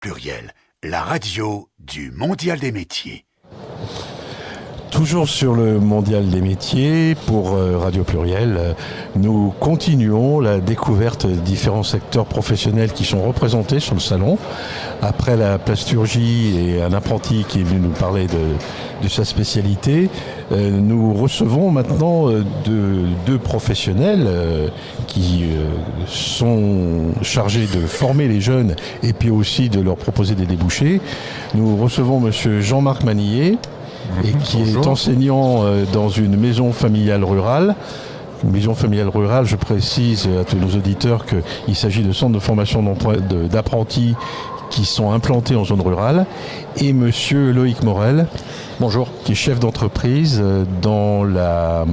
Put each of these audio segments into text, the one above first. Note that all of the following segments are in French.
Pluriel, la radio du Mondial des métiers. Toujours sur le Mondial des métiers, pour Radio Pluriel, nous continuons la découverte des différents secteurs professionnels qui sont représentés sur le salon. Après la plasturgie et un apprenti qui est venu nous parler de sa spécialité, nous recevons maintenant deux professionnels qui sont chargés de former les jeunes et puis aussi de leur proposer des débouchés. Nous recevons monsieur Jean-Marc Manillet, et qui est enseignant dans une maison familiale rurale. Une maison familiale rurale, je précise à tous nos auditeurs qu'il s'agit de centres de formation d'apprentis qui sont implantés en zone rurale. Et monsieur Loïc Morel, bonjour, qui est chef d'entreprise dans le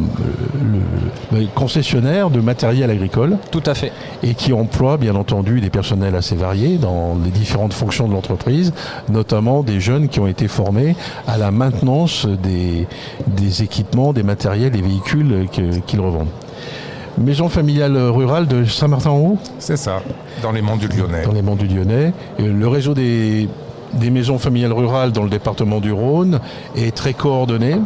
concessionnaire de matériel agricole. Tout à fait. Et qui emploie bien entendu des personnels assez variés dans les différentes fonctions de l'entreprise, notamment des jeunes qui ont été formés à la maintenance des équipements, des matériels et véhicules qu'ils revendent. Maison familiale rurale de Saint-Martin-en-Haut ? C'est ça, dans les Monts du Lyonnais. Dans les Monts du Lyonnais. Et le réseau des maisons familiales rurales dans le département du Rhône est très coordonné,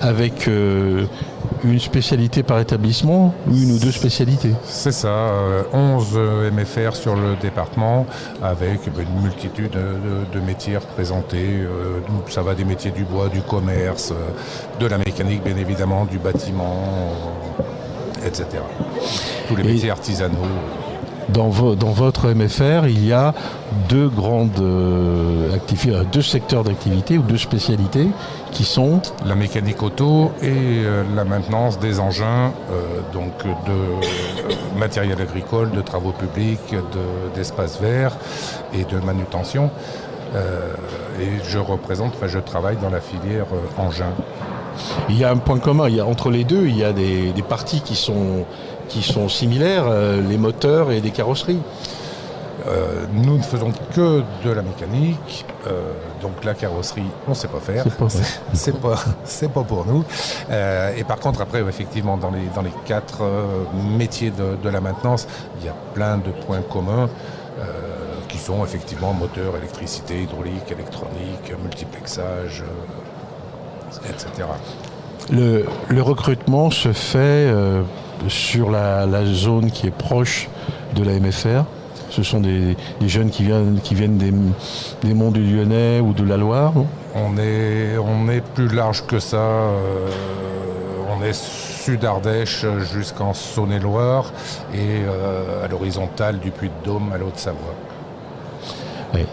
avec une spécialité par établissement, une ou deux spécialités. C'est ça, 11 MFR sur le département, avec une multitude de métiers représentés. Ça va des métiers du bois, du commerce, de la mécanique bien évidemment, du bâtiment, etc. Tous les métiers artisanaux. Dans votre MFR, il y a deux grandes activités, deux secteurs d'activité ou deux spécialités qui sont la mécanique auto et la maintenance des engins, donc de matériel agricole, de travaux publics, d'espaces verts et de manutention. Et je travaille dans la filière engins. Il y a un point commun, entre les deux, il y a des parties qui sont similaires, les moteurs et des carrosseries. Nous ne faisons que de la mécanique, donc la carrosserie, on ne sait pas faire. C'est pas pour nous. Et par contre, après, effectivement, dans les quatre métiers de la maintenance, il y a plein de points communs qui sont effectivement moteur, électricité, hydraulique, électronique, multiplexage, etc. Le recrutement se fait sur la zone qui est proche de la MFR. Ce sont des jeunes qui viennent des Monts du Lyonnais ou de la Loire, non ? On est plus large que ça. On est sud-Ardèche jusqu'en Saône-et-Loire et à l'horizontale du Puy-de-Dôme à l'Haute-Savoie.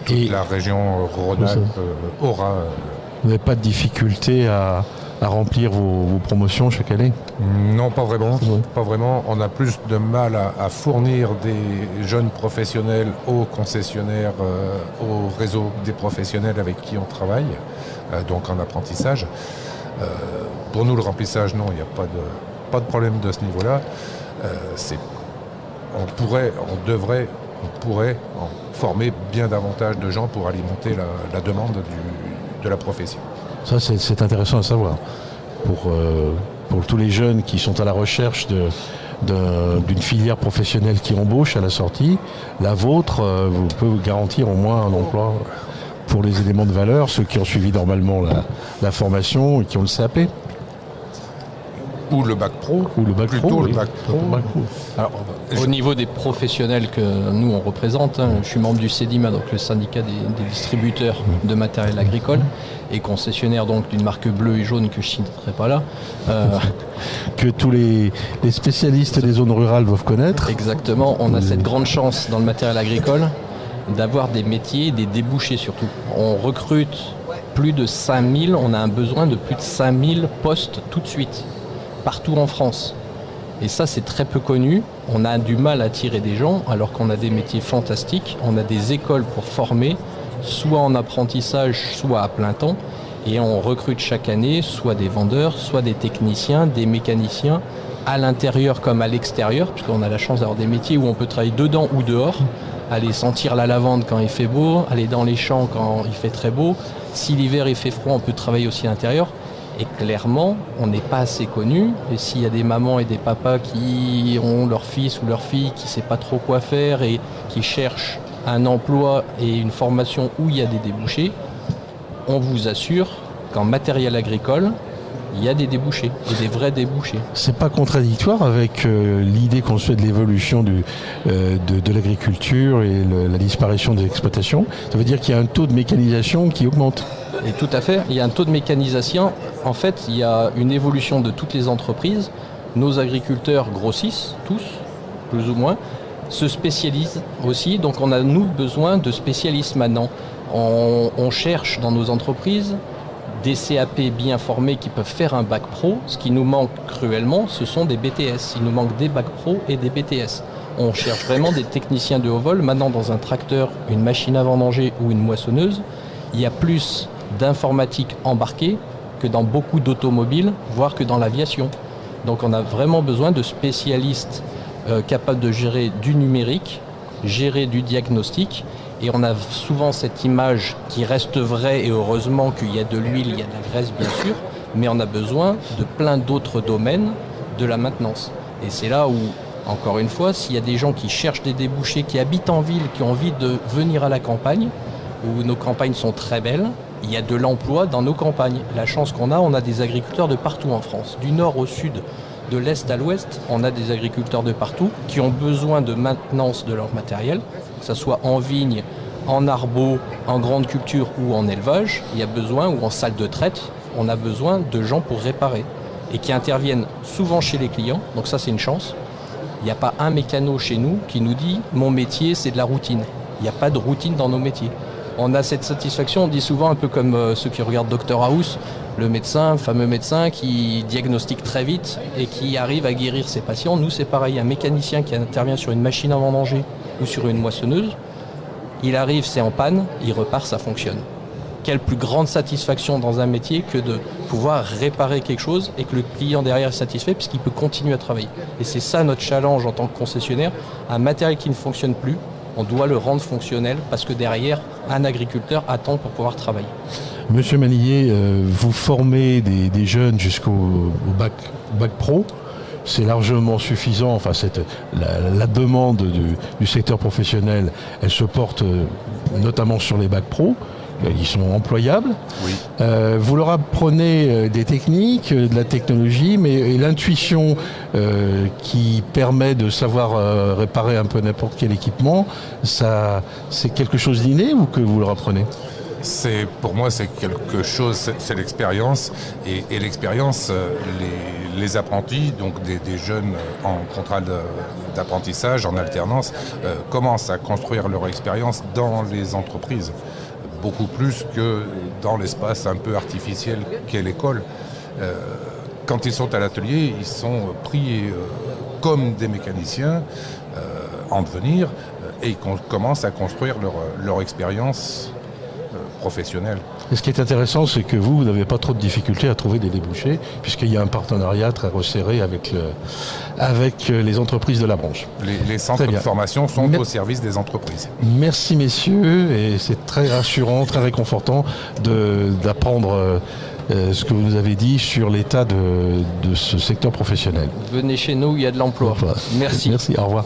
Toute la région Rhône-Alpes aura... Vous n'avez pas de difficulté à remplir vos promotions chaque année ? Non, pas vraiment. Pas vraiment. On a plus de mal à fournir des jeunes professionnels aux concessionnaires, au réseau des professionnels avec qui on travaille, donc en apprentissage. Pour nous, le remplissage, non, il n'y a pas de problème de ce niveau-là. On pourrait en former bien davantage de gens pour alimenter la demande de la profession. Ça, c'est intéressant à savoir. Pour tous les jeunes qui sont à la recherche d'une filière professionnelle qui embauche à la sortie, la vôtre vous peut garantir au moins un emploi pour les éléments de valeur, ceux qui ont suivi normalement la formation et qui ont le CAP. Ou le bac pro. Ou le bac plutôt pro. Le bac pro. Alors, au niveau des professionnels que nous on représente, je suis membre du CEDIMA, donc le syndicat des distributeurs de matériel agricole, et concessionnaire donc d'une marque bleue et jaune que je ne citerai pas là. Que tous les spécialistes des zones rurales doivent connaître. Exactement, on a cette grande chance dans le matériel agricole d'avoir des métiers, des débouchés surtout. On recrute plus de 5000, on a un besoin de plus de 5000 postes tout de suite, partout en France. Et ça, c'est très peu connu. On a du mal à attirer des gens, alors qu'on a des métiers fantastiques. On a des écoles pour former, soit en apprentissage, soit à plein temps. Et on recrute chaque année soit des vendeurs, soit des techniciens, des mécaniciens, à l'intérieur comme à l'extérieur, puisqu'on a la chance d'avoir des métiers où on peut travailler dedans ou dehors, aller sentir la lavande quand il fait beau, aller dans les champs quand il fait très beau. Si l'hiver il fait froid, on peut travailler aussi à l'intérieur. Et clairement, on n'est pas assez connu. Et s'il y a des mamans et des papas qui ont leur fils ou leur fille qui ne sait pas trop quoi faire et qui cherchent un emploi et une formation où il y a des débouchés, on vous assure qu'en matériel agricole, il y a des débouchés, et des vrais débouchés. C'est pas contradictoire avec l'idée qu'on se fait de l'évolution de l'agriculture et la disparition des exploitations? Ça veut dire qu'il y a un taux de mécanisation qui augmente. Et tout à fait, il y a un taux de mécanisation. En fait, il y a une évolution de toutes les entreprises. Nos agriculteurs grossissent, tous, plus ou moins, se spécialisent aussi. Donc on a, nous, besoin de spécialistes maintenant. On cherche dans nos entreprises des CAP bien formés qui peuvent faire un bac pro. Ce qui nous manque cruellement, ce sont des BTS. Il nous manque des bacs pro et des BTS. On cherche vraiment des techniciens de haut vol. Maintenant, dans un tracteur, une machine à vendanger ou une moissonneuse, il y a plus d'informatique embarquée que dans beaucoup d'automobiles, voire que dans l'aviation. Donc on a vraiment besoin de spécialistes capables de gérer du numérique, gérer du diagnostic. Et on a souvent cette image qui reste vraie, et heureusement qu'il y a de l'huile, il y a de la graisse bien sûr, mais on a besoin de plein d'autres domaines de la maintenance. Et c'est là où, encore une fois, s'il y a des gens qui cherchent des débouchés, qui habitent en ville, qui ont envie de venir à la campagne, où nos campagnes sont très belles, il y a de l'emploi dans nos campagnes. La chance qu'on a, on a des agriculteurs de partout en France, du nord au sud, de l'est à l'ouest, on a des agriculteurs de partout qui ont besoin de maintenance de leur matériel, que ce soit en vigne, en arbo, en grande culture ou en élevage. Il y a besoin, ou en salle de traite, on a besoin de gens pour réparer et qui interviennent souvent chez les clients. Donc ça, c'est une chance. Il n'y a pas un mécano chez nous qui nous dit « mon métier, c'est de la routine ». Il n'y a pas de routine dans nos métiers. On a cette satisfaction, on dit souvent un peu comme ceux qui regardent Dr House, le médecin, le fameux médecin qui diagnostique très vite et qui arrive à guérir ses patients. Nous, c'est pareil, un mécanicien qui intervient sur une machine à vendanger ou sur une moissonneuse, il arrive, c'est en panne, il repart, ça fonctionne. Quelle plus grande satisfaction dans un métier que de pouvoir réparer quelque chose et que le client derrière est satisfait puisqu'il peut continuer à travailler. Et c'est ça notre challenge en tant que concessionnaire. Un matériel qui ne fonctionne plus, on doit le rendre fonctionnel parce que derrière, un agriculteur attend pour pouvoir travailler. Monsieur Manillier, vous formez des jeunes jusqu'au bac pro. C'est largement suffisant. Enfin, la demande du secteur professionnel, elle se porte notamment sur les bacs pro. Ils sont employables. Oui. Vous leur apprenez des techniques, de la technologie, mais et l'intuition qui permet de savoir réparer un peu n'importe quel équipement, ça, c'est quelque chose d'inné ou que vous leur apprenez ? Pour moi, c'est quelque chose, c'est l'expérience. Et l'expérience, les apprentis, donc des jeunes en contrat d'apprentissage, en alternance, commencent à construire leur expérience dans les entreprises. Beaucoup plus que dans l'espace un peu artificiel qu'est l'école. Quand ils sont à l'atelier, ils sont pris comme des mécaniciens en devenir et ils commencent à construire leur expérience professionnelle. Et ce qui est intéressant, c'est que vous n'avez pas trop de difficultés à trouver des débouchés, puisqu'il y a un partenariat très resserré avec les entreprises de la branche. Les centres de formation sont au service des entreprises. Merci messieurs, et c'est très rassurant, très réconfortant d'apprendre ce que vous nous avez dit sur l'état de ce secteur professionnel. Venez chez nous, il y a de l'emploi. Voilà. Merci. Merci, au revoir.